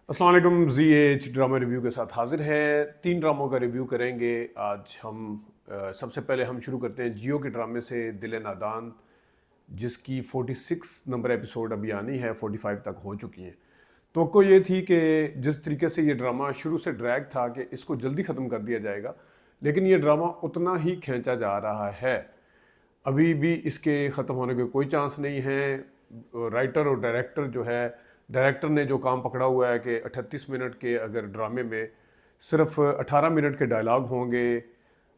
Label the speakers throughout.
Speaker 1: अस्सलाम वालेकुम। ZH drama review के साथ हाजिर है। 3 ड्रामों का रिव्यू करेंगे आज हम। सबसे पहले हम शुरू करते हैं जियो के ड्रामे से दिल नादान, जिसकी 46 नंबर एपिसोड अभी आनी है, 45 तक हो चुकी हैं। तो ये थी कि जिस तरीके से ये ड्रामा शुरू से ड्रैग था कि इसको जल्दी ख़त्म कर दिया जाएगा, लेकिन ये ड्रामा उतना ही खींचा जा रहा है। अभी भी इसके ख़त्म होने के कोई चांस नहीं है। राइटर और डायरेक्टर जो है, डायरेक्टर ने जो काम पकड़ा हुआ है कि 38 मिनट के अगर ड्रामे में सिर्फ 18 मिनट के डायलॉग होंगे,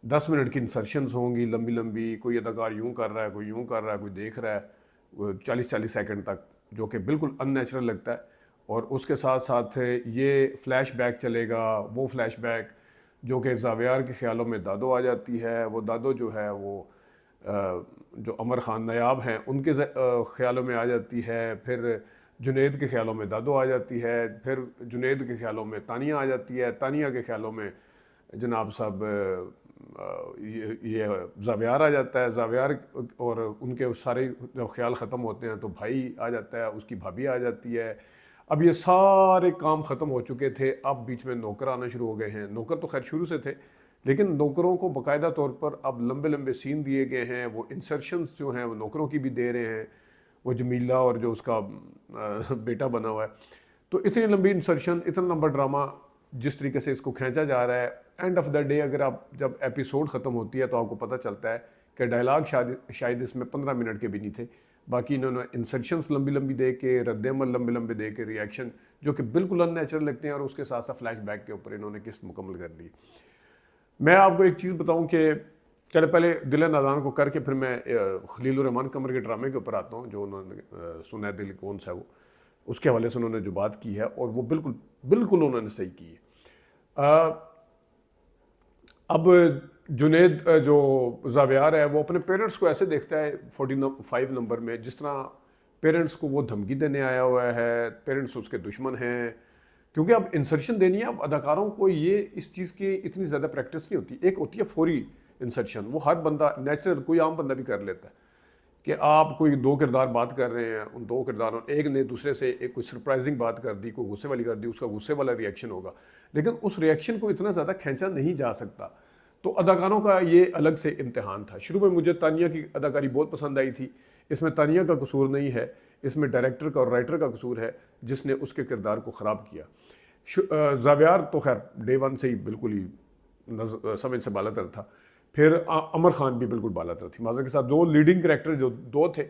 Speaker 1: 10 मिनट की इंसर्शंस होंगी लंबी लंबी, कोई अदाकार यूं कर रहा है, कोई यूं कर रहा है, कोई देख रहा है 40-40 सेकंड तक, जो कि बिल्कुल अननेचुरल लगता है। और उसके साथ साथ ये फ्लैशबैक चलेगा, वो फ्लैशबैक जो कि ज़ावियार के ख्यालों में दादो आ जाती है। वो दादो जो है वो जो अमर ख़ान नायाब हैं उनके ख्यालों में आ जाती है, फिर जुनैद के ख्यालों में दादो आ जाती है, फिर जुनैद के ख्यालों में तानिया आ जाती है, तानिया के ख्यालों में जनाब साहब ये ज़ावियार आ जाता है। ज़ावियार और उनके सारे जब ख्याल ख़त्म होते हैं तो भाई आ जाता है, उसकी भाभी आ जाती है। अब ये सारे काम ख़त्म हो चुके थे, अब बीच में नौकर आना शुरू हो गए हैं। नौकर तो खैर शुरू से थे, लेकिन नौकरों को बाकायदा तौर पर अब लंबे लंबे सीन दिए गए हैं। वो इंसर्शंस जो हैं वो नौकरों की भी दे रहे हैं, वो जमीला और जो उसका बेटा बना हुआ है। तो इतनी लंबी इंसर्शन, इतना लंबा ड्रामा, जिस तरीके से इसको खींचा जा रहा है, एंड ऑफ द डे अगर आप जब एपिसोड ख़त्म होती है तो आपको पता चलता है कि डायलॉग शायद इसमें 15 मिनट के भी नहीं थे। बाकी इन्होंने इंसर्शंस लंबी लंबी दे के, रद्दमल लंबे लंबे दे के, रिएक्शन जो कि बिल्कुल अननेचुरल लगते हैं, और उसके साथ साथ फ्लैश बैक के ऊपर इन्होंने किस्त मुकम्मल कर दी। मैं आपको एक चीज़ बताऊं कि चले पहले दिल नादान को करके फिर मैं खलील रहमान कमर के ड्रामे के ऊपर आता हूं, जो उन्होंने सुना दिल कौन सा है वो, उसके हवाले से उन्होंने जो बात की है, और वो बिल्कुल बिल्कुल उन्होंने सही की है। अब जुनैद जो ज़ावियार है वो अपने पेरेंट्स को ऐसे देखता है 45 नंबर में, जिस तरह पेरेंट्स को वो धमकी देने आया हुआ है, पेरेंट्स उसके दुश्मन हैं। क्योंकि अब इंसर्शन देनी है, अब अदाकारों को ये इस चीज़ की इतनी ज़्यादा प्रैक्टिस नहीं होती। एक होती है फौरी इंसर्शन, वो हर बंदा नेचुरल, कोई आम बंदा भी कर लेता है कि आप कोई 2 किरदार बात कर रहे हैं, उन 2 किरदारों एक ने दूसरे से एक कोई सरप्राइजिंग बात कर दी, कोई गुस्से वाली कर दी, उसका गुस्से वाला रिएक्शन होगा, लेकिन उस रिएक्शन को इतना ज़्यादा खींचा नहीं जा सकता। तो अदाकारों का ये अलग से इम्तिहान था। शुरू में मुझे तानिया की अदाकारी बहुत पसंद आई थी। इसमें तानिया का कसूर नहीं है, इसमें डायरेक्टर का और राइटर का कसूर है, जिसने उसके किरदार को ख़राब किया। ज़ावियार तो खैर डे वन से ही बिल्कुल ही समझ से बालातर था। फिर अमर ख़ान भी बिल्कुल बालातर थी। माज़र के साथ जो लीडिंग कैरेक्टर जो 2 थे,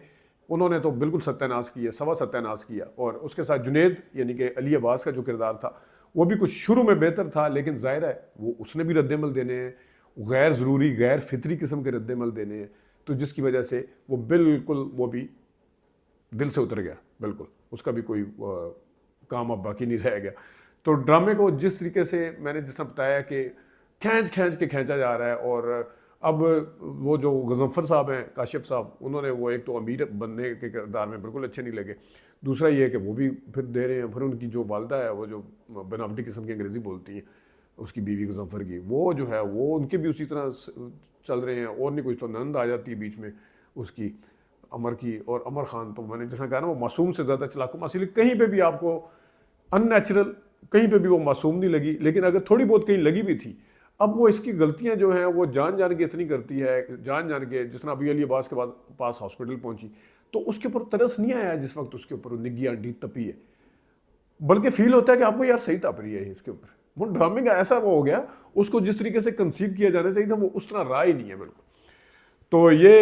Speaker 1: उन्होंने तो बिल्कुल सत्यानाश किया, सवा सत्यानाश किया। और उसके साथ जुनैद यानी कि अली अब्बास का जो किरदार था, वो भी कुछ शुरू में बेहतर था, लेकिन ज़ाहिर है वो उसने भी रद्दमल देने हैं, गैर ज़रूरी गैर फितरी किस्म के रद्दमल देने हैं, तो जिसकी वजह से वो बिल्कुल वो भी दिल से उतर गया, बिल्कुल उसका भी कोई काम अब बाकी नहीं रह गया। तो ड्रामे को जिस तरीके से मैंने जिस तरह बताया कि खींच के खींचा जा रहा है, और अब वो जो गज़नफ़र साहब हैं, काशिफ साहब, उन्होंने वो एक तो अमीर बनने के किरदार में बिल्कुल अच्छे नहीं लगे। दूसरा ये है कि वो भी फिर दे रहे हैं। फिर उनकी जो वालदा है, वो जो बनावटी किस्म की अंग्रेज़ी बोलती हैं, उसकी बीवी गज़नफ़र की, वो जो है वो उनके भी उसी तरह चल रहे हैं। और नहीं कुछ तो नंद आ जाती है बीच में उसकी, अमर की। और अमर ख़ान तो मैंने जैसा कहा ना, वो मासूम से ज़्यादा चलाकू, इसलिए कहीं पे भी आपको अननेचुरल, कहीं पे भी वो मासूम नहीं लगी। लेकिन अगर थोड़ी बहुत कहीं लगी भी थी, अब वो इसकी गलतियां जो हैं वो जान के इतनी करती है, जान के, जिस तरह अभी अली अब्बास के बाद पास हॉस्पिटल पहुंची, तो उसके ऊपर तरस नहीं आया जिस वक्त उसके ऊपर निग्गी आंटी तपी है, बल्कि फील होता है कि आपको यार सही तप रही है इसके ऊपर। वो ड्रामे का ऐसा वो हो गया, उसको जिस तरीके से कंसीव किया जाना चाहिए था वो उस तरह रहा ही नहीं है बिल्कुल। तो ये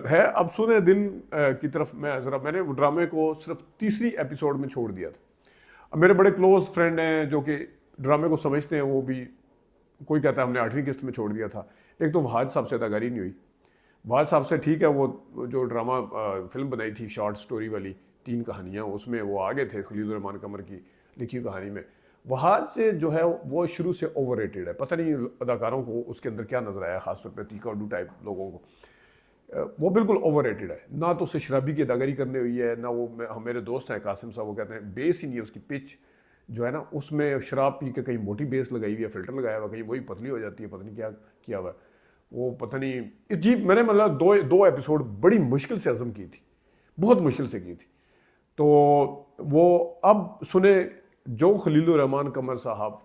Speaker 1: है। अब सुने दिल की तरफ मैंने ड्रामे को सिर्फ तीसरी एपिसोड में छोड़ दिया था। अब मेरे बड़े क्लोज फ्रेंड हैं जो कि ड्रामे को समझते हैं, वो भी कोई कहता है हमने 8वीं किस्त में छोड़ दिया था। एक तो वहाज साहब से अदाकारी नहीं हुई। वहाज साहब से ठीक है, वो जो ड्रामा फिल्म बनाई थी शॉर्ट स्टोरी वाली 3 कहानियाँ, उसमें वो आगे थे खलील रहमान कमर की लिखी कहानी में। वहाज से जो है वो शुरू से ओवररेटेड है। पता नहीं अदाकारों को उसके अंदर क्या नजर आया, खासतौर पर तीका उड्डू टाइप लोगों को, वो बिल्कुल ओवररेटेड है। ना तो उसे शराबी की अदाकारी करनी हुई है, ना वो मेरे दोस्त हैं कासिम साहब, वो कहते हैं बेस ही नहीं है उसकी, पिच जो है ना उसमें शराब पी के कहीं मोटी बेस लगाई हुई है, फिल्टर लगाया हुआ, कहीं वही पतली हो जाती है, पता नहीं क्या किया हुआ है वो, पता नहीं जी। मैंने मतलब दो एपिसोड बड़ी मुश्किल से हज़म की थी, बहुत मुश्किल से की थी। तो वो अब सुने जो खलीलुर रहमान कमर साहब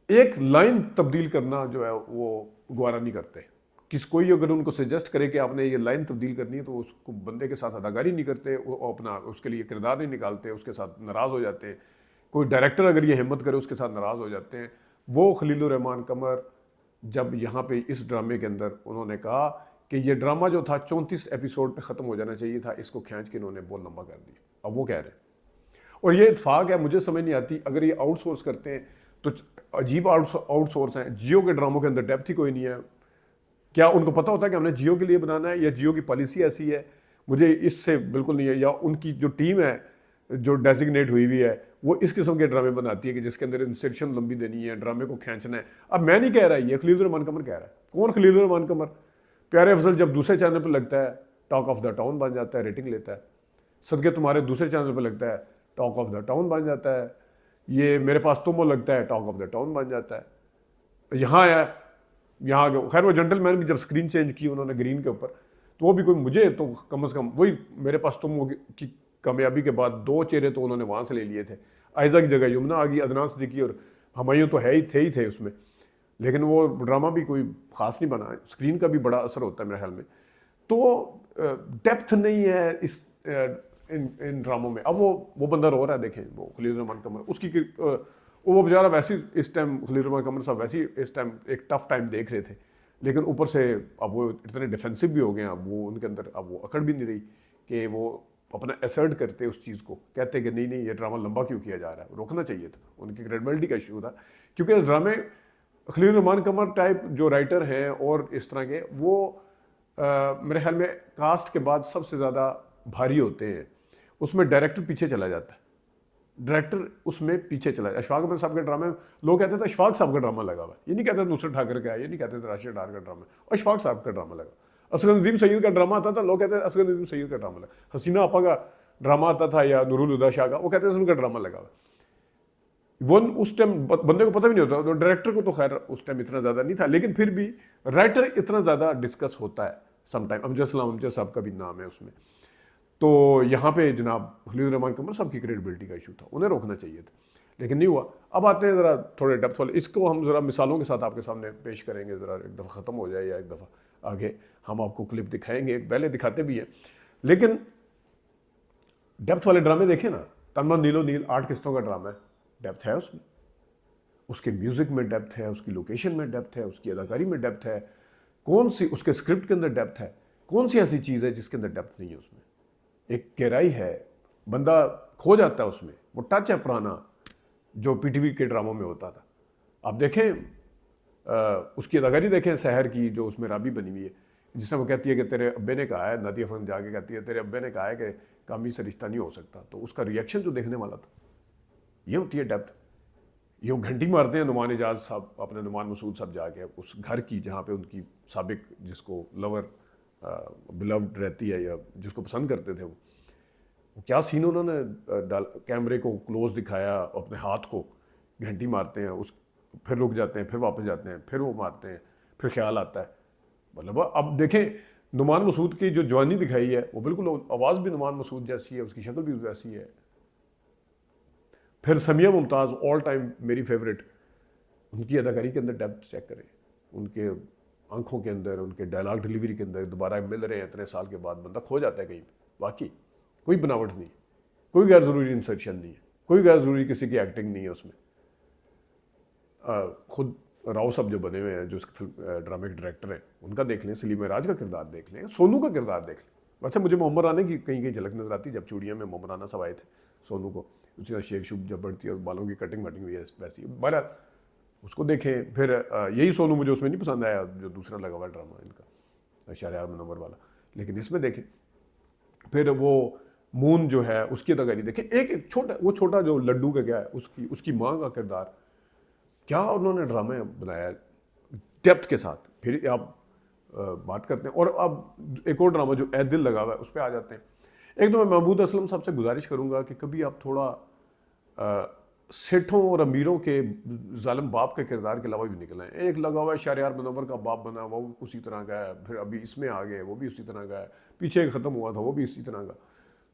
Speaker 1: एक लाइन तब्दील करना जो है वो गवारा नहीं करते। कोई अगर उनको सजेस्ट करे कि आपने ये लाइन तब्दील करनी है तो उसको बंदे के साथ अदाकारी नहीं करते, वो अपना उसके लिए किरदार नहीं निकालते, उसके साथ नाराज़ हो जाते हैं। कोई डायरेक्टर अगर ये हिम्मत करे उसके साथ नाराज़ हो जाते हैं। वो खलीलुर रहमान कमर जब यहाँ पे इस ड्रामे के अंदर उन्होंने कहा कि ये ड्रामा जो था 34 एपिसोड पे ख़त्म हो जाना चाहिए था, इसको खींच के इन्होंने बहुत लंबा कर दिया। अब वो कह रहे हैं और ये इत्फाक है, मुझे समझ नहीं आती अगर ये आउटसोर्स करते हैं तो अजीब आउटसोर्स हैं। जियो के ड्रामों के अंदर डेप्थ ही कोई नहीं है। क्या उनको पता होता है कि हमने जियो के लिए बनाना है या जियो की पॉलिसी ऐसी है? मुझे इससे बिल्कुल नहीं है। या उनकी जो टीम है जो डेजिग्नेट हुई हुई है वो इस किस्म के ड्रामे बनाती है कि जिसके अंदर इंसेक्शन लंबी देनी है, ड्रामे को खींचना है। अब मैं नहीं कह रहा, ये खलीलुर रहमान कमर कह रहा है। कौन खलीलुर रहमान कमर? प्यारे अफजल जब दूसरे चैनल पर लगता है टॉक ऑफ द टाउन बन जाता है, रेटिंग लेता है। सदके तुम्हारे दूसरे चैनल पर लगता है टॉक ऑफ द टाउन बन जाता है। ये मेरे पास तुम वो लगता है टॉक ऑफ द टाउन बन जाता है। यहाँ आया, यहाँ खैर वो जेंटलमैन भी जब स्क्रीन चेंज की उन्होंने ग्रीन के ऊपर, तो वो भी कोई मुझे तो कम से कम वही मेरे पास तुम की कामयाबी के बाद 2 चेहरे तो उन्होंने वहाँ से ले लिए थे। आयजा की जगह यमुना आ गई, अदनान सिद्दीकी और हुमायूं तो है ही थे उसमें, लेकिन वो ड्रामा भी कोई ख़ास नहीं बना। स्क्रीन का भी बड़ा असर होता है मेरे ख्याल में। तो डेप्थ नहीं है इस इन ड्रामों में। अब वो बंदा रो रहा है, देखें वो खलीलुर रहमान कमर, उसकी वो बेचारा वैसे इस टाइम खलीलुर रहमान कमर साहब वैसे इस टाइम एक टफ टाइम देख रहे थे, लेकिन ऊपर से अब वो इतने डिफेंसिव भी हो गए हैं। अब वो उनके अंदर अब वो अकड़ भी नहीं रही कि वो अपना असर्ट करते उस चीज़ को, कहते कि नहीं ये ड्रामा लंबा क्यों किया जा रहा है, रोकना चाहिए था। उनकी क्रेडिबिलिटी का इशू था, क्योंकि इस ड्रामे खलीलुर रहमान कमर टाइप जो राइटर हैं और इस तरह के वो मेरे ख्याल में कास्ट के बाद सबसे ज़्यादा भारी होते हैं। उसमें डायरेक्टर पीछे चला जाता है, डायरेक्टर उसमें पीछे चला जाए। अशफाक अहमद साहब के ड्रामे लोग कहते थे अशफाक साहब का ड्रामा लगा हुआ है, ये नहीं कहते नुसरत ठाकर का है, ये नहीं कहते थे राशिद डार का ड्रामा, अशफाक साहब का ड्रामा लगा। असगर नदीम सैयद का ड्रामा आता था, लोग कहते थे असगर नदीम सैयद का ड्रामा लगा। हसीना आपा का ड्रामा आता था या नूरुल हुदा शाह का, वो कहते थे उनका ड्रामा लगा हुआ। वो उस टाइम बंदे को पता भी नहीं होता, तो डायरेक्टर को तो खैर उस टाइम इतना ज़्यादा नहीं था, लेकिन फिर भी राइटर इतना ज़्यादा डिस्कस होता है समटाइम। अमजद सलाम अमजद साहब का भी नाम है उसमें। तो यहाँ पे जनाब खलीलुर रहमान कमर साहब की क्रेडिबिलिटी का इशू था, उन्हें रोकना चाहिए था, लेकिन नहीं हुआ। अब आते हैं ज़रा थोड़े डेप्थ वाले, इसको हम ज़रा मिसालों के साथ आपके सामने पेश करेंगे। ज़रा एक दफ़ा ख़त्म हो जाए या एक दफ़ा आगे हम आपको क्लिप दिखाएंगे, पहले दिखाते भी हैं, लेकिन डेप्थ वाले ड्रामे देखें ना। तनमन नीलो नील 8 किस्तों का ड्रामा है, डेप्थ है उसमें, उसके म्यूज़िक में डेप्थ है, उसकी लोकेशन में डेप्थ है, उसकी अदाकारी में डेप्थ है, कौन सी उसके स्क्रिप्ट के अंदर डेप्थ है, कौन सी ऐसी चीज़ है जिसके अंदर डेप्थ नहीं है उसमें। एक गहराई है, बंदा खो जाता है उसमें, वो टच है पुराना जो पीटीवी के ड्रामों में होता था। आप देखें उसकी अदाकारी देखें सहर की, जो उसमें राबी बनी हुई है, जिसने वो कहती है कि तेरे अब्बे ने कहा है, नादिया फ़न जाके कहती है तेरे अब्बे ने कहा है कि कामी से रिश्ता नहीं हो सकता, तो उसका रिएक्शन जो देखने वाला था, ये होती है डेप्थ। ये घंटी मारते हैं नुमान एजाज साहब, अपने नुमान मसूद साहब जाके उस घर की जहाँ पे उनकी साबिक जिसको लवर बिलव्ड रहती है या जिसको पसंद करते थे, वो क्या सीन उन्होंने कैमरे को क्लोज दिखाया, अपने हाथ को घंटी मारते हैं, उस फिर रुक जाते हैं, फिर वापस जाते हैं, फिर वो मारते हैं, फिर ख्याल आता है। मतलब अब देखें नुमान मसूद की जो जवानी दिखाई है वो बिल्कुल आवाज़ भी नुमान मसूद जैसी है, उसकी शक्ल भी वैसी है। फिर समिया मुमताज़ ऑल टाइम मेरी फेवरेट, उनकी अदाकारी के अंदर डेप्थ चेक करें, उनके आंखों के अंदर, उनके डायलॉग डिलीवरी के अंदर। दोबारा मिल रहे हैं इतने साल के बाद, बंदा खो जाता है कहीं। वाकई कोई बनावट नहीं, कोई गैर ज़रूरी इंसर्शन नहीं है, कोई गैर ज़रूरी किसी की एक्टिंग नहीं है उसमें। खुद राव साहब जो बने हुए हैं, जो ड्रामे के डायरेक्टर हैं, उनका देख लें, सलीम राज का किरदार देख लें, सोनू का किरदार देख लें। वैसे मुझे मोहम्मद राना की कहीं कहीं झलक नजर आती, जब चूड़ियाँ में मोहम्मद राना सब आए थे सोनू को, उसी तरह शेख शुभ जब बढ़ती है, बालों की कटिंग वटिंग हुई है वैसी। बहरहाल उसको देखें। फिर यही सोनू मुझे उसमें नहीं पसंद आया जो दूसरा लगा हुआ ड्रामा इनका शहरयार मुनव्वर वाला, लेकिन इसमें देखें। फिर वो मून जो है उसकी अदाकारी देखें। एक छोटा जो लड्डू का क्या है, उसकी माँ का किरदार, क्या उन्होंने ड्रामे बनाया डेप्थ के साथ। फिर आप बात करते हैं, और अब एक और ड्रामा जो ए दिल लगा हुआ है उस पर आ जाते हैं। एक तो मैं महमूद असलम साहब से गुजारिश करूंगा कि कभी आप थोड़ा सेठों और अमीरों के जालिम बाप के किरदार के अलावा भी निकल आए। एक लगा हुआ है शहरयार मुनव्वर का बाप बना, वो उसी तरह का है, फिर अभी इसमें आ गए वो भी उसी तरह का है, पीछे ख़त्म हुआ था वो भी इसी तरह का।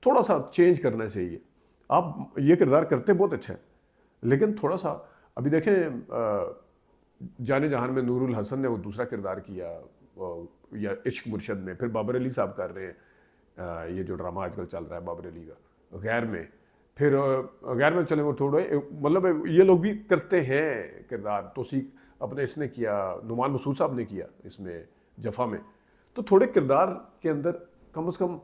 Speaker 1: थोड़ा सा चेंज करना चाहिए। आप ये किरदार करते बहुत अच्छा है, लेकिन थोड़ा सा अभी देखें जाने जहान में नूरुल हसन ने वो दूसरा किरदार किया, या इश्क मुर्शद में, फिर बाबर अली साहब कर रहे हैं ये जो ड्रामा आजकल चल रहा है बाबर अली का, गैर में, फिर गैर में चले वो थोड़ा मतलब ये लोग भी करते हैं किरदार। तो सीख अपने इसने किया, नुमान मसूद साहब ने किया इसमें जफ़ा में। तो थोड़े किरदार के अंदर कम से कम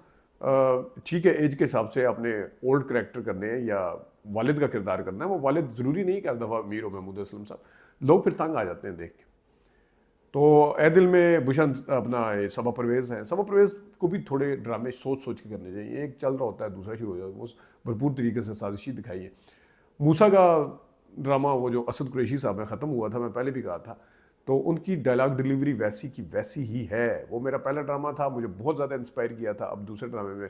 Speaker 1: ठीक है, एज के हिसाब से अपने ओल्ड करैक्टर करने हैं या वालिद का किरदार करना है, वो वालिद ज़रूरी नहीं कि हर दफ़ा मीर महमूद असलम साहब, लोग फिर तंग आ जाते हैं देख के। तो ए दिल में भूषण अपना ये सबा परवेज़ है, सबा परवेज़ को भी थोड़े ड्रामे सोच सोच के करने चाहिए। एक चल रहा होता है दूसरा शुरू हो जाता है, वो भरपूर तरीके से साजिशी दिखाई है। मूसा का ड्रामा वो जो असद कुरैशी साहब में ख़त्म हुआ था, मैं पहले भी कहा था, तो उनकी डायलॉग डिलीवरी वैसी की वैसी ही है। वो मेरा पहला ड्रामा था, मुझे बहुत ज़्यादा इंस्पायर किया था। अब दूसरे ड्रामे में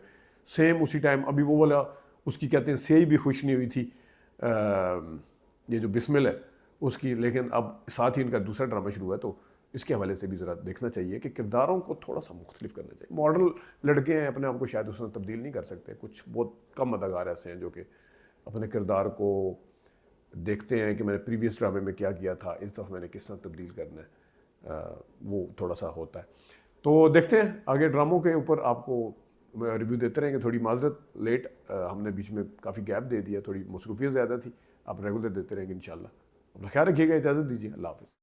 Speaker 1: सेम उसी टाइम अभी वो वाला उसकी कहते हैं सेई भी खुश नहीं हुई थी ये जो बिस्मिल है उसकी, लेकिन अब साथ ही इनका दूसरा ड्रामा शुरू हुआ, तो इसके हवाले से भी ज़रा देखना चाहिए कि किरदारों को थोड़ा सा मुख्तलिफ करना चाहिए। मॉडल लड़के हैं, अपने आप को शायद उसमें तब्दील नहीं कर सकते। कुछ बहुत कम अदाकार ऐसे हैं जो कि अपने किरदार को देखते हैं कि मैंने प्रीवियस ड्रामे में क्या किया था, इस दफ़ा मैंने किस तरह तब्दील करना है, वो थोड़ा सा होता है। तो देखते हैं आगे ड्रामों के ऊपर आपको रिव्यू देते रहेंगे। थोड़ी माजरत लेट, हमने बीच में काफ़ी गैप दे दिया, थोड़ी मसरूफियत ज़्यादा थी। आप रेगुलर देते रहेंगे इंशाल्लाह। अपना ख्याल रखिएगा, इजाज़त दीजिए, अल्लाह हाफ़िज़।